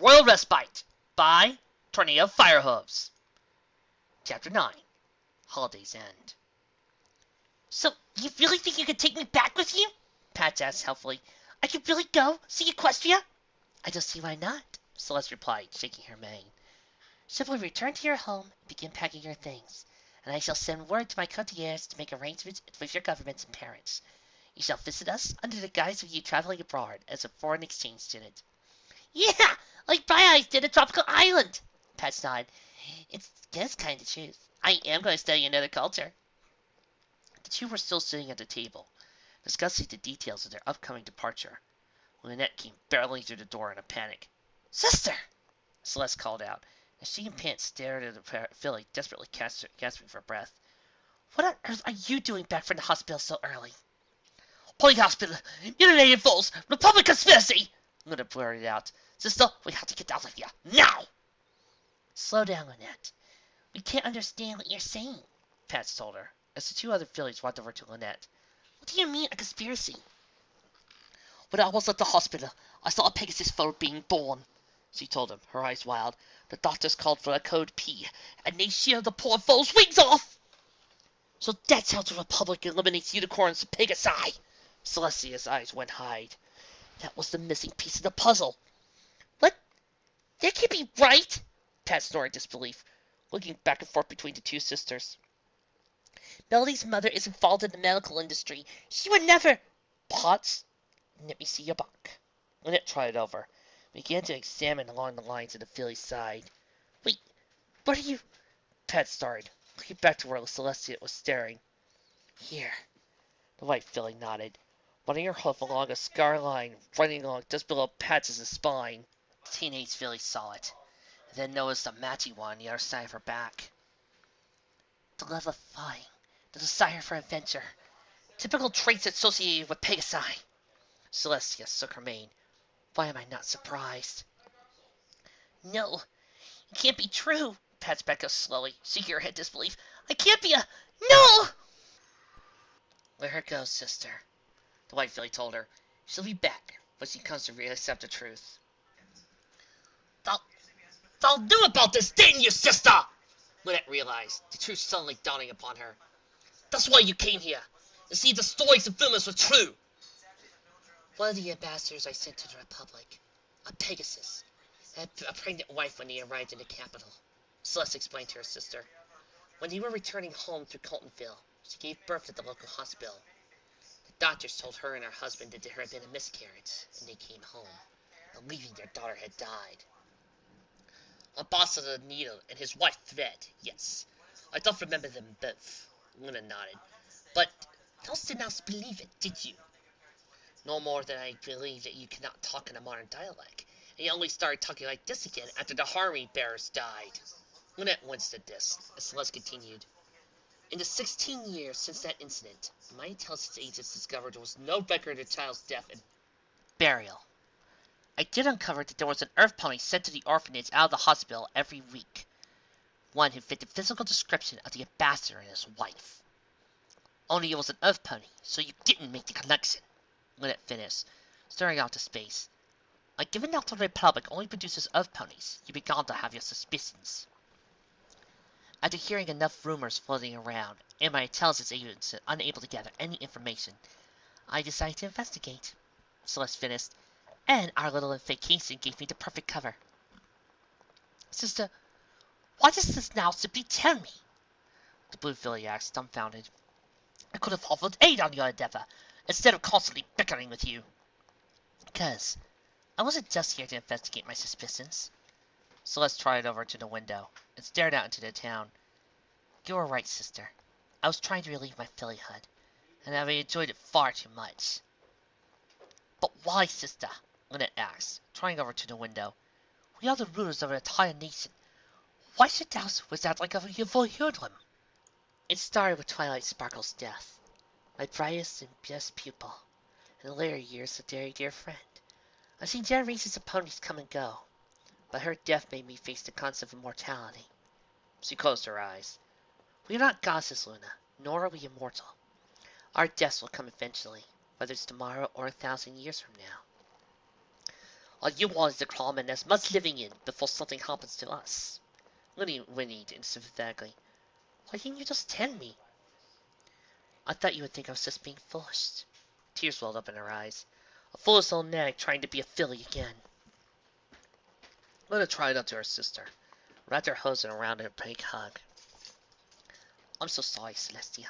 Royal Respite by Tornado Firehooves. Chapter 9. Holiday's End. So, you really think you could take me back with you? Pat asked helpfully. I could really go see Equestria? I don't see why not, Celeste replied, shaking her mane. Simply return to your home and begin packing your things, and I shall send word to my concierge to make arrangements with your governments and parents. You shall visit us under the guise of you traveling abroad as a foreign exchange student. Yeah, like Bright Eyes did at Tropical Island, Pat sighed. It's kind of truth. I am going to study another culture. The two were still sitting at the table, discussing the details of their upcoming departure, when Annette came barreling through the door in a panic. Sister! Celeste called out, as she and Pant stared at the filly, desperately gasping for breath. What on earth are you doing back from the hospital so early? Holy hospital! Mutilated fools! Republic conspiracy! Luna blurted out. Sister, we have to get out of here. Now! Slow down, Lynette. We can't understand what you're saying, Pat told her, as the two other fillies walked over to Lynette. What do you mean, a conspiracy? When I was at the hospital, I saw a Pegasus foal being born, she told him, her eyes wild. The doctors called for a code P, and they sheared the poor foal's wings off! So that's how the Republic eliminates unicorns and Pegasi! Celestia's eyes went wide. That was the missing piece of the puzzle. What? That can't be right! Pat snorted in disbelief, looking back and forth between the two sisters. Melody's mother is involved in the medical industry. She would never... Potts, let me see your book. Lynette tried it over, began to examine along the lines of the filly's side. Wait, what are you... Pat started, looking back to where Celestia was staring. Here. The white filly nodded, running her hoof along a scar line running along just below Pat's spine. The teenage filly saw it, and then noticed a matchy one on the other side of her back. The love of flying, the desire for adventure, typical traits associated with Pegasi. Celestia shook her mane. Why am I not surprised? No, it can't be true, Pat backed up slowly, shaking her head in disbelief. I can't be a... No! Let her go, sister, the white filly told her. She'll be back when she comes to accept the truth. They'll do about this, didn't you, sister? Lynette realized, the truth suddenly dawning upon her. That's why you came here, to see if the stories and rumors were true. One of the ambassadors I sent to the Republic, a Pegasus, had a pregnant wife when they arrived in the capital, Celeste explained to her sister. When they were returning home through Coltonville, she gave birth at the local hospital. The doctors told her and her husband that there had been a miscarriage, and they came home, believing their daughter had died. A boss of the needle and his wife Thread, yes. I don't remember them both. Luna nodded. But those did not believe it, did you? No more than I believe that you cannot talk in a modern dialect, and you only started talking like this again after the Harmony Bearers died. Lynette winced at this, as Celeste continued. In the 16 years since that incident, my intelligence agents discovered there was no record of the child's death and burial. I did uncover that there was an earth pony sent to the orphanage out of the hospital every week. One who fit the physical description of the ambassador and his wife. Only it was an earth pony, so you didn't make the connection, Lynette finished, staring out to space. Given that the Republic only produces earth ponies, you began to have your suspicions. After hearing enough rumors floating around, and my intelligence agents unable to gather any information, I decided to investigate, Celeste finished. And our little vacation gave me the perfect cover. Sister, why does this now simply tell me? The blue filly asked, dumbfounded. I could have offered aid on your endeavor, instead of constantly bickering with you. Because I wasn't just here to investigate my suspicions. Celeste trotted over to the window and stared out into the town. You were right, sister. I was trying to relieve my fillyhood, and I enjoyed it far too much. But why, sister? Lynette asked, trotting over to the window. We are the rulers of an entire nation. Why should thou without like a evil hoodlum? It started with Twilight Sparkle's death, my brightest and best pupil, in the later years a very dear friend. I've seen generations of ponies come and go, but her death made me face the concept of mortality. She closed her eyes. We are not goddesses, Luna, nor are we immortal. Our deaths will come eventually, whether it's tomorrow or 1,000 years from now. All you want is to crawl in as much living in before something happens to us. Winnie whinnied sympathetically. Why didn't you just tell me? I thought you would think I was just being foolish. Tears welled up in her eyes. A foolish old nag trying to be a filly again. Luna tried up to her sister, wrapped her husband around her big hug. I'm so sorry, Celestia.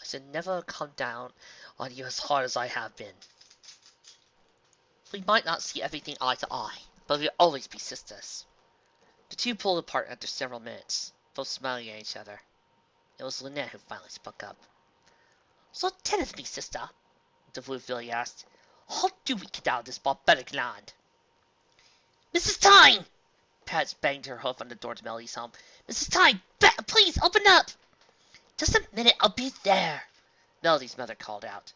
I should never come down on you as hard as I have been. We might not see everything eye to eye, but we'll always be sisters. The two pulled apart after several minutes, both smiling at each other. It was Lynette who finally spoke up. So tell me, sister, the blue filly asked. How do we get out of this barbaric land? Mrs. Tyne! Pat banged her hoof on the door to Melody's home. Mrs. Tyne, please, open up! Just a minute, I'll be there, Melody's mother called out.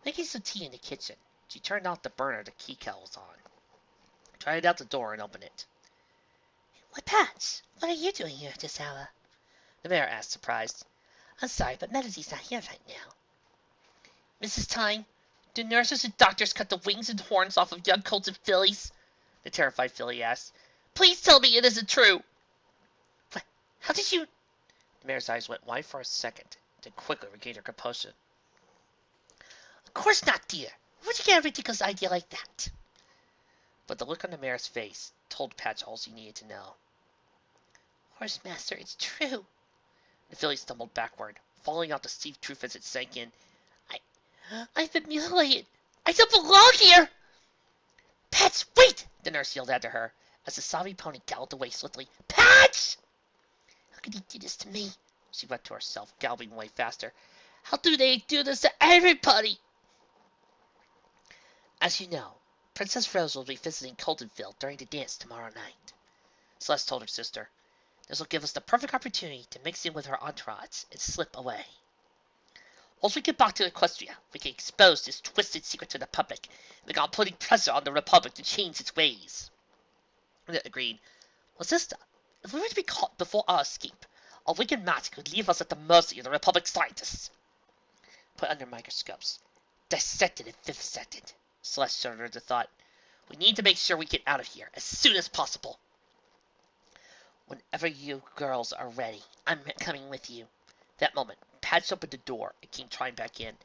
Making some tea in the kitchen, she turned off the burner the key kettle was on. Tried out the door and opened it. Why, Pat, what are you doing here at this hour? The mayor asked, surprised. I'm sorry, but Melody's not here right now. Mrs. Tyne, do nurses and doctors cut the wings and horns off of young colts and fillies? The terrified filly asked. Please tell me it isn't true. What? How did you... The mayor's eyes went wide for a second, then quickly regained her composure. Of course not, dear. Where'd you get a ridiculous idea like that? But the look on the mayor's face told Patch all she needed to know. Horsemaster, it's true. The filly stumbled backward, falling out the steep truth as it sank in. I've been mutilated. I don't belong here! Patch, wait! The nurse yelled after her, as the sobbing pony galloped away swiftly. Patch! How could he do this to me? She wept to herself, galloping away faster. How do they do this to everybody? As you know, Princess Rose will be visiting Coltonville during the dance tomorrow night. Celeste told her sister. This will give us the perfect opportunity to mix in with her entourage and slip away. Once we get back to Equestria, we can expose this twisted secret to the public and begin putting pressure on the Republic to change its ways. Annette agreed. Well, sister, if we were to be caught before our escape, our wicked magic would leave us at the mercy of the Republic scientists. Put under microscopes, dissected and vivisected, Celeste shuddered at the thought. We need to make sure we get out of here as soon as possible. Whenever you girls are ready, I'm coming with you. That moment, Patch opened the door and came trotting back in, and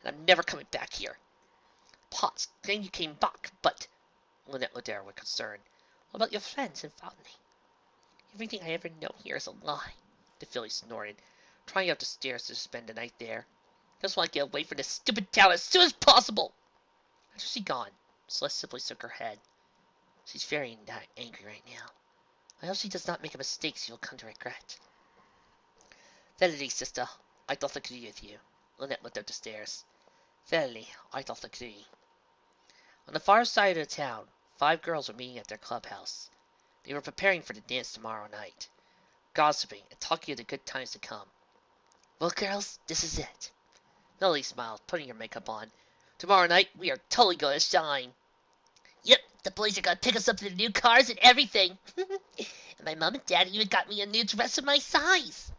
I'm never coming back here. Potts, then you came back, but... Lynette looked at her with concern. What about your friends and family? Everything I ever know here is a lie, the filly snorted, trying up the stairs to spend the night there. I just want to get away from this stupid town as soon as possible. After she'd gone, Celeste simply shook her head. She's very angry right now. I hope she does not make a mistake she will come to regret. Verily, sister, I doth agree with you. Lynette looked up the stairs. Verily, I doth agree. On the far side of the town, 5 girls were meeting at their clubhouse. They were preparing for the dance tomorrow night, gossiping and talking of the good times to come. Well, girls, this is it. Melody smiled, putting her makeup on. Tomorrow night, we are totally going to shine. Yep, the boys are going to pick us up in the new cars and everything. And my mom and dad even got me a new dress of my size.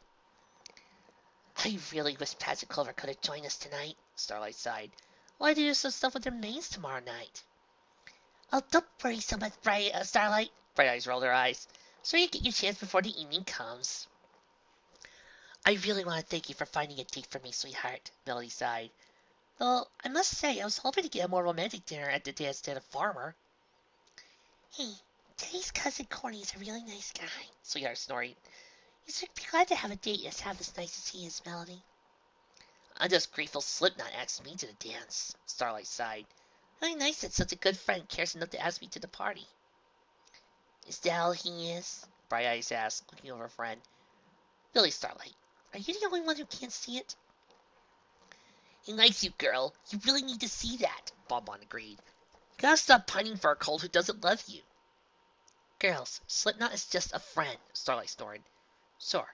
I really wish Patch and Clover could have joined us tonight, Starlight sighed. Why do some stuff with their mains tomorrow night? Oh, don't worry so much, Starlight. Bright Eyes rolled her eyes. So you get your chance before the evening comes. I really want to thank you for finding a date for me, sweetheart, Melody sighed. Well, I must say, I was hoping to get a more romantic dinner at the dance than a farmer. Hey, Teddy's cousin Corny is a really nice guy, sweetheart snorted. You should be glad to have a date as half as nice as he is, Melody. I'm just grateful Slipknot asked me to the dance, Starlight sighed. Really nice that such a good friend cares enough to ask me to the party. Is that all he is? Bright Eyes asked, looking over her friend. Really, Starlight, are you the only one who can't see it? He likes you, girl. You really need to see that, Bonbon agreed. You gotta stop pining for a colt who doesn't love you. Girls, Slipknot is just a friend, Starlight snorted. Sure,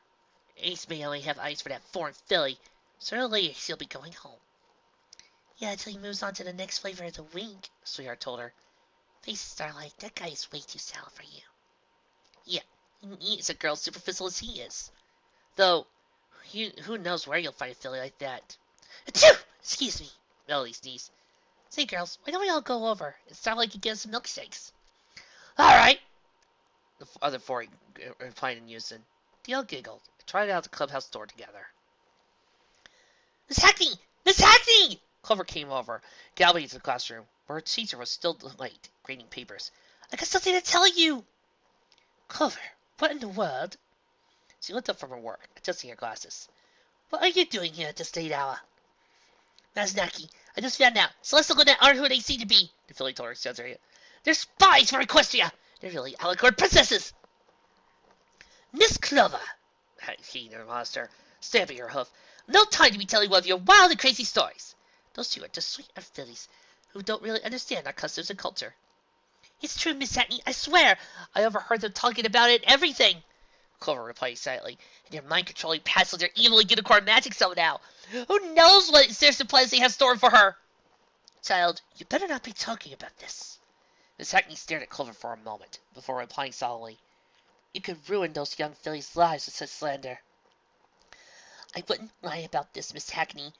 Ace may only have eyes for that foreign filly. Sooner or later she'll be going home. Yeah, until he moves on to the next flavor of the week, Sweetheart told her. Face Starlight, that guy is way too sour for you. Yeah, he is a girl superficial as he is. Though, who knows where you'll find a filly like that. Achoo! Excuse me, Melody sneezed. Say, girls, why don't we all go over and Starlight can get us some milkshakes? Alright, the other four replied in unison. They all giggled and tried out the clubhouse door together. Miss Hackney! Miss Hackney! Clover came over, galloping into the classroom, where her teacher was still late, grading papers. I got something to tell you! Clover, what in the world? She looked up from her work, adjusting her glasses. What are you doing here at this late hour? Maznaki, I just found out. Celestia and Lynette aren't who they seem to be, the filly told her Cesaria. They're spies for Equestria! They're really alicorn princesses! Miss Clover, he admonished her, stamping her hoof. No time to be telling one of your wild and crazy stories. Those two are just sweetheart fillies who don't really understand our customs and culture. It's true, Miss Hackney, I swear. I overheard them talking about it and everything. Clover replied silently, and their mind-controlling past their evil unicorn magic somehow. Who knows what sinister plans they have stored for her? Child, you better not be talking about this. Miss Hackney stared at Clover for a moment, before replying solemnly. You could ruin those young fillies' lives with such slander. I wouldn't lie about this, Miss Hackney.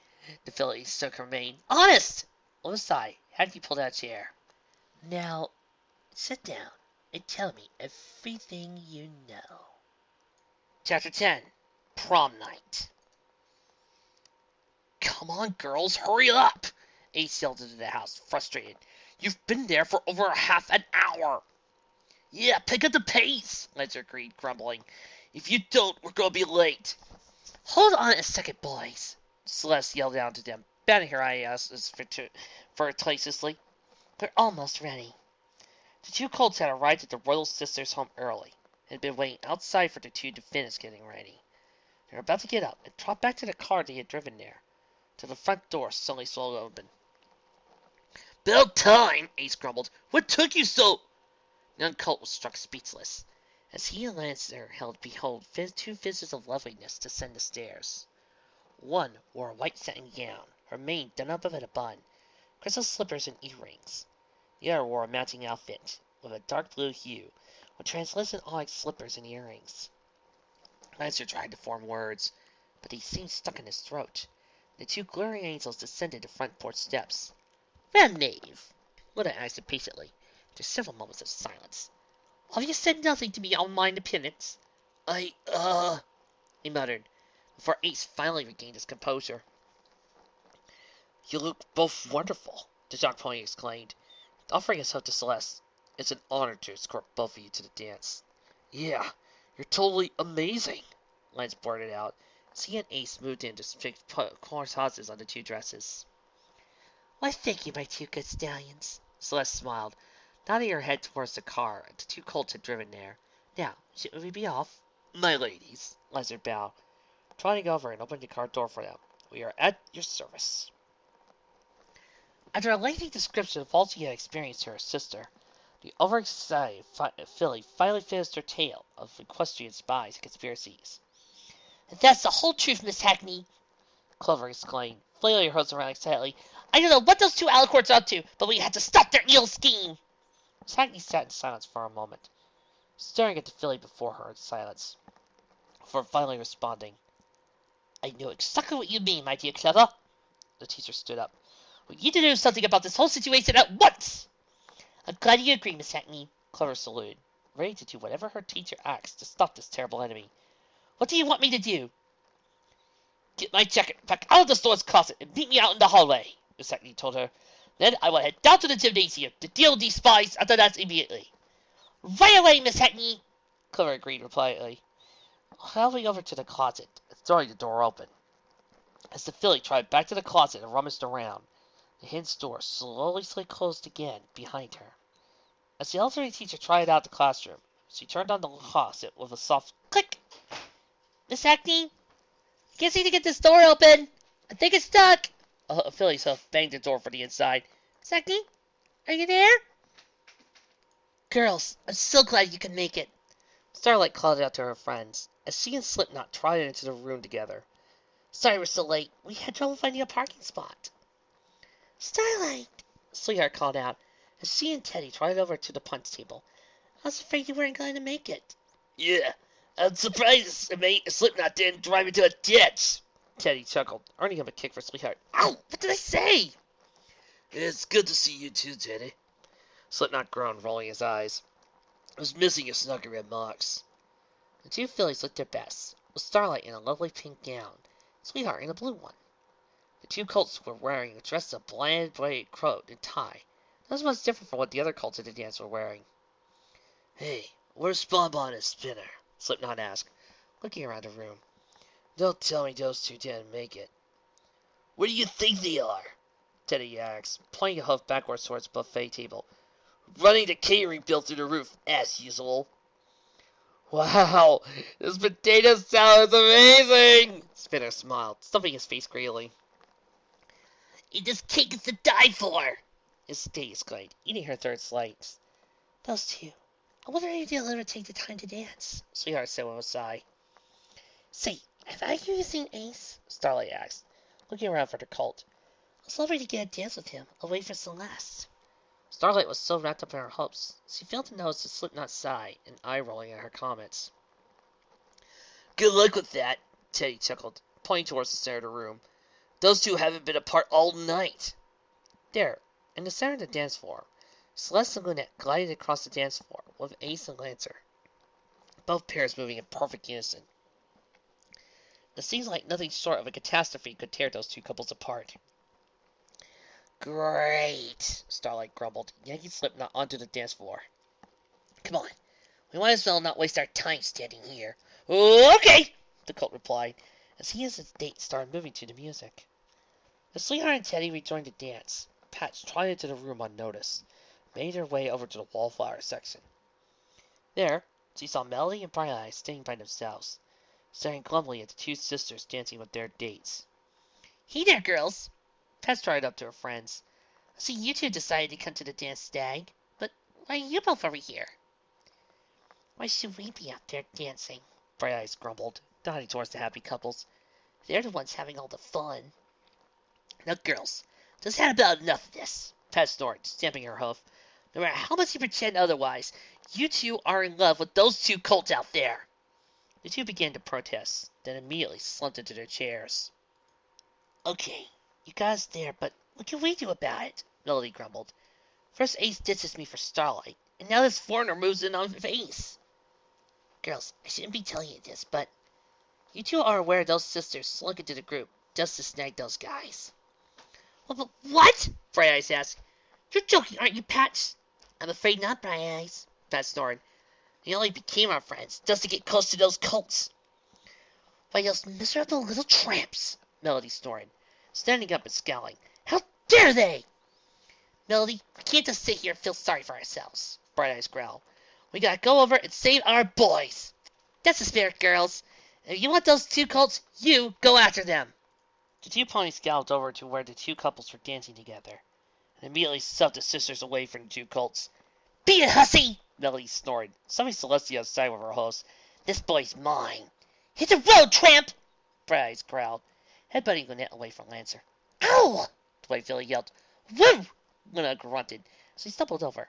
The filly shook her mane. Honest! With a sigh, Hackney pulled out a chair. Now, sit down and tell me everything you know. Chapter 10. Prom Night. Come on, girls, hurry up! Ace yelled into the house, frustrated. You've been there for over half an hour. Yeah, pick up the pace, Ledger agreed, grumbling. If you don't, we're going to be late. Hold on a second, boys, Celeste yelled down to them, batting her eyelashes flirtatiously. We're almost ready. The two colts had arrived at the royal sister's home early, and had been waiting outside for the two to finish getting ready. They were about to get up and trot back to the car they had driven there, till the front door suddenly swung open. About time, Ace grumbled. What took you so... The young colt was struck speechless, as he and Lancer held behold two visitors of loveliness descend the stairs. One wore a white satin gown, her mane done up in a bun, crystal slippers and earrings. The other wore a matching outfit, with a dark blue hue, with translucent onyx slippers and earrings. Lancer tried to form words, but they seemed stuck in his throat. The two glittering angels descended the front porch steps. Well, knave, Luna asked impatiently, after several moments of silence. Have you said nothing to me on mine opinions? He muttered, before Ace finally regained his composure. You look both wonderful, the dark pony exclaimed, offering his hook to Celeste. It's an honor to escort both of you to the dance. Yeah, you're totally amazing, Lance blurted out, as he and Ace moved in to fix corsages on the two dresses. Why, thank you, my two good stallions, Celeste smiled, nodding her head towards the car the two colts had driven there. Now, should we be off? My ladies, Lizard bowed, trotting over and opening the car door for them. We are at your service. After a lengthy description of all she had experienced to her sister, the overexcited filly finally finished her tale of equestrian spies and conspiracies. And that's the whole truth, Miss Hackney, Clover exclaimed, flailing her hose around excitedly. I don't know what those two alicorns are up to, but we have to stop their evil scheme. Miss Hackney sat in silence for a moment, staring at the filly before her in silence, before finally responding. I know exactly what you mean, my dear Clover. The teacher stood up. We need to do something about this whole situation at once. I'm glad you agree, Miss Hackney, Clover saluted, ready to do whatever her teacher asked to stop this terrible enemy. What do you want me to do? Get my jacket back out of the store's closet and meet me out in the hallway, Miss Hackney told her. Then I will head down to the gymnasium to deal with these spies after that immediately. Right away, Miss Hackney, Clover agreed repliantly, hurrying over to the closet and throwing the door open. As the filly trotted back to the closet and rummaged around, the hidden door slowly slid closed again behind her. As the elderly teacher tried out the classroom, she turned on the closet with a soft click. Miss Hackney, I can't seem to get this door open. I think it's stuck. A filly's hoof banged the door from the inside. Miss Hackney, are you there? Girls, I'm so glad you could make it. Starlight called out to her friends, as she and Slipknot trotted into the room together. Sorry we're so late. We had trouble finding a parking spot. Starlight, Sweetheart called out, as she and Teddy trotted over to the punch table. I was afraid you weren't going to make it. Yeah, I'm surprised Slipknot didn't drive into a ditch. Teddy chuckled, earning him a kick for Sweetheart. Ow! What did I say? It's good to see you too, Teddy. Slipknot groaned, rolling his eyes. I was missing your snuggy red box. The two fillies looked their best, with Starlight in a lovely pink gown, Sweetheart in a blue one. The two colts were wearing a dress of bland braided coat and tie. That was much different from what the other colts at the dance were wearing. Hey, where's Bonbon and Spinner? Slipknot asked, looking around the room. Don't tell me those two didn't make it. Where do you think they are? Teddy asked, pointing a hoof backwards towards the buffet table. Running the catering bill through the roof, as usual. Wow, this potato salad is amazing! Spinner smiled, stuffing his face greedily. And this cake is to die for! Estate exclaimed, eating her third slice. Those two. I wonder if they'll ever take the time to dance, Sweetheart said with a sigh. Say, have either of you seen Ace? Starlight asked, looking around for the colt. I was hoping to get a dance with him, away from Celeste. Starlight was so wrapped up in her hopes, she failed to notice the Slipknot sigh and eye-rolling at her comments. Good luck with that, Teddy chuckled, pointing towards the center of the room. Those two haven't been apart all night. There, in the center of the dance floor, Celeste and Lynette glided across the dance floor with Ace and Lancer, both pairs moving in perfect unison. It seems like nothing short of a catastrophe could tear those two couples apart. Great, Starlight grumbled, yanking Slipknot onto the dance floor. Come on, we might as well not waste our time standing here. Okay, the colt replied, as he and his date started moving to the music. The Sweetheart and Teddy rejoined the dance. Pat trotted into the room unnoticed, made her way over to the wallflower section. There, she saw Melody and Bright Eyes standing by themselves, staring glumly at the two sisters dancing with their dates. Hey there, girls! Pat trotted up to her friends. I see you two decided to come to the dance, Stag, but why are you both over here? Why should we be out there dancing? Bright Eyes grumbled, nodding towards the happy couples. They're the ones having all the fun. Now, girls, just had about enough of this, Pat snorted, stamping her hoof. No matter how much you pretend otherwise, you two are in love with those two colts out there. The two began to protest, then immediately slumped into their chairs. Okay, you got us there, but what can we do about it? Melody grumbled. First Ace ditches me for Starlight, and now this foreigner moves in on Ace. Girls, I shouldn't be telling you this, but you two are aware those sisters slunk into the group just to snag those guys. Well, but what? Bright Eyes asked. You're joking, aren't you, Pat? I'm afraid not, Bright Eyes, Pat snorted. They only became our friends just to get close to those colts. Why, those miserable little tramps, Melody snorted, standing up and scowling. How dare they? Melody, we can't just sit here and feel sorry for ourselves, Bright Eyes growled. We gotta go over and save our boys. That's the spirit, girls. If you want those two colts, you go after them. The two ponies galloped over to where the two couples were dancing together, and immediately shoved the sisters away from the two colts. Beat it, hussy! Melody snorted, shoving Celestia aside with her host. This boy's mine. Hit the road, tramp! Bright Eyes growled, headbutting Lynette away from Lancer. Ow! The white filly yelled. Woo! Lynette grunted as she stumbled over.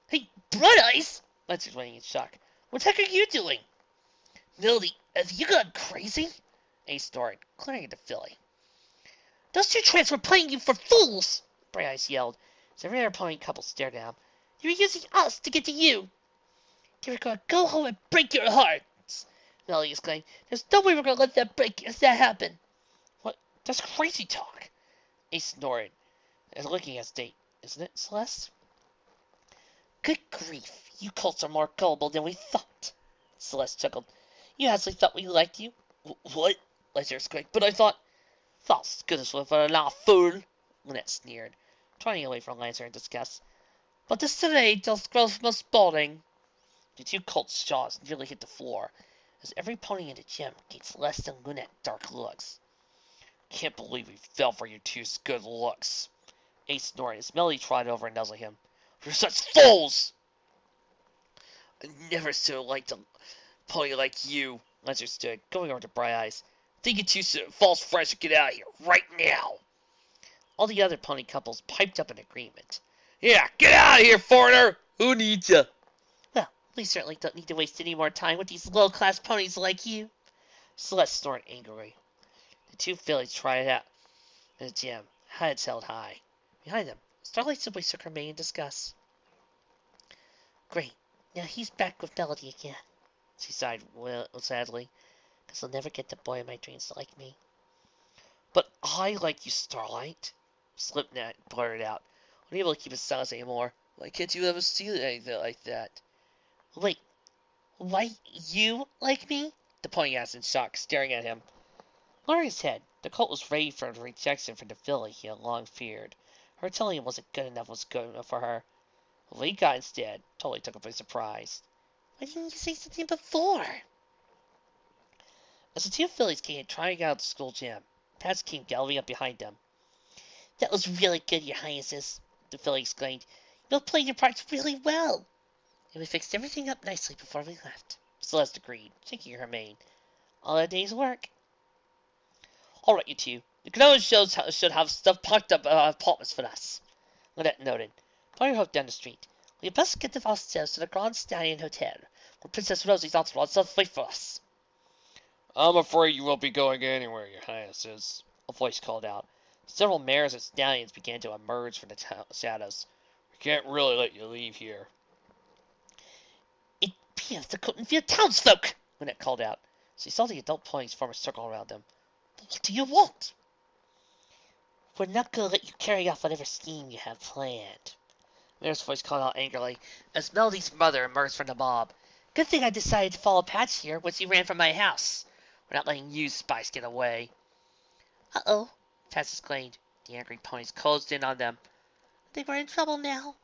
Hey, Bright Eyes! Lancer's waiting in shock. What the heck are you doing? Melody, have you gone crazy? Ace snorted, glaring at the filly. Those two tramps were playing you for fools! Bright Eyes yelled, as every other pony couple stared at him. They were using us to get to you. They were going to go home and break your hearts, Melody exclaimed. There's no way we're going to let that break if that happen. What? That's crazy talk. Ace snorted, and looking at State. Isn't it, Celeste? Good grief, you colts are more gullible than we thought, Celeste chuckled. You actually thought we liked you? What? Lancer squeaked. But I thought... False goodness with a la fool, Lynette sneered, turning away from Lancer in disgust. But this today those girls must spalding. The two colts' jaws nearly hit the floor, as every pony in the gym gave Celeste and Lynette dark looks. Can't believe we fell for your two good looks, Ace snorted as Melody trotted over and nuzzled him. You're such fools! I never so liked a pony like you, Lancer stood, going over to Bright Eyes. Think you two false friends should get out of here, right now! All the other pony couples piped up in agreement. Yeah, get out of here, foreigner! Who needs you? Well, we certainly don't need to waste any more time with these low-class ponies like you, Celeste snorted angrily. The two fillies tried out in the gym, heads held high. Behind them, Starlight simply shook her mane in disgust. Great. Now he's back with Melody again. She sighed sadly. Guess I'll never get the boy of my dreams to like me. But I like you, Starlight. Slipknot blurted out, unable to keep his silence anymore. Why can't you ever see anything like that? Wait, why you like me? The pony asked in shock, staring at him. Lowering his head, the colt was ready for the rejection from the filly he had long feared. Her telling him wasn't good enough was good enough for her. What he got instead totally took him by surprise. Why didn't you say something before? As the two fillies came trying out the school gym, Pats came galloping up behind them. That was really good, your highnesses, the filly exclaimed. You both played your parts really well. And we fixed everything up nicely before we left. Celeste agreed, shaking her mane. All a day's work. All right, you two. The Canova should have stuff packed up apartments for us. Lynette noted. Firehooves down the street. We had best get them ourselves to the Grand Stallion Hotel, where Princess Rosie's entourage will wait for us. I'm afraid you won't be going anywhere, your highnesses, a voice called out. Several mares and stallions began to emerge from the shadows. We can't really let you leave here. It appears the Coltonville townsfolk, Lynette called out. She saw the adult ponies form a circle around them. What do you want? We're not going to let you carry off whatever scheme you have planned. Mare's voice called out angrily, as Melody's mother emerged from the mob. Good thing I decided to follow Patch here once he ran from my house. We're not letting you spies get away. Uh-oh, Patch exclaimed. The angry ponies closed in on them. They were in trouble now.